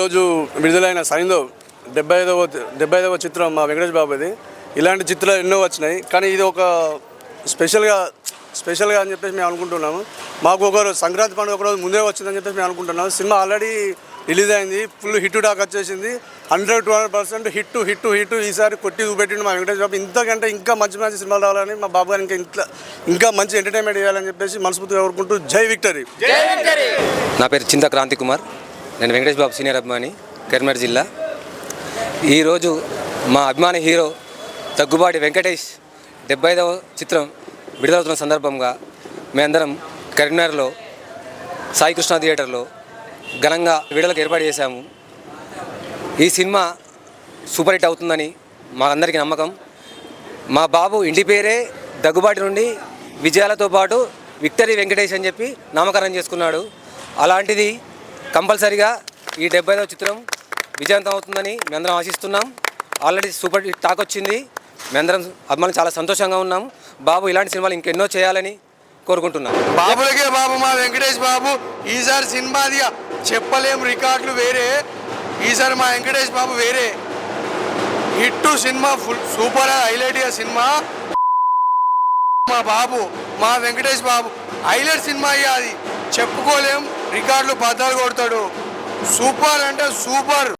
ఈరోజు విడుదలైన సైంధవ్ 75వ చిత్రం మా వెంకటేష్ బాబుది. ఇలాంటి చిత్రాలు ఎన్నో వచ్చినాయి, కానీ ఇది ఒక స్పెషల్గా అని చెప్పేసి మేము అనుకుంటున్నాము. మాకు ఒకరోజు సంక్రాంతి పండుగ ఒకరోజు ముందే వచ్చిందని చెప్పేసి మేము అనుకుంటున్నాము. సినిమా ఆల్రెడీ రిలీజ్ అయింది, ఫుల్ హిట్ టాక్ వచ్చేసింది. 100-200% హిట్ ఈసారి కొట్టి చూపెట్టిండు మా వెంకటేష్ బాబు. ఇంతకంటే ఇంకా మంచి సినిమాలు రావాలని మా బాబు గారికి ఇంకా మంచి ఎంటర్టైన్మెంట్ చేయాలని చెప్పేసి మనస్ఫూర్తిగా కోరుకుంటూ జై విక్టరీ. నా పేరు చింత క్రాంతి కుమార్. నేను వెంకటేష్ బాబు సీనియర్ అభిమాని, కరీంనగర్ జిల్లా. ఈరోజు మా అభిమాని హీరో దగ్గుబాటి వెంకటేష్ 75వ చిత్రం విడుదలవుతున్న సందర్భంగా మేమందరం కరీంనగర్లో సాయి కృష్ణ థియేటర్లో ఘనంగా విడుదలకు ఏర్పాటు చేశాము. ఈ సినిమా సూపర్ హిట్ అవుతుందని మా అందరికీ నమ్మకం. మా బాబు ఇంటి పేరే దగ్గుబాటి నుండి విజయాలతో పాటు విక్టరీ వెంకటేష్ అని చెప్పి నామకరణం చేసుకున్నాడు. అలాంటిది కంపల్సరిగా ఈ 75వ చిత్రం విజయవంతం అవుతుందని మేమందరం ఆశిస్తున్నాం. ఆల్రెడీ సూపర్ హిట్ టాక్ వచ్చింది. మేమందరం అభిమానులు చాలా సంతోషంగా ఉన్నాం. బాబు ఇలాంటి సినిమాలు ఇంకెన్నో చేయాలని కోరుకుంటున్నాం. బాబులకే బాబు మా వెంకటేష్ బాబు. ఈసారి సినిమాది చెప్పలేం, రికార్డులు వేరే. ఈసారి మా వెంకటేష్ బాబు వేరే hit cinema, full super highlight cinema. మా బాబు మా వెంకటేష్ బాబు హైలైట్ సినిమా అది చెప్పుకోలేం. రికార్డులు బద్దలు కొడతాడు. సూపర్ అంటే సూపర్.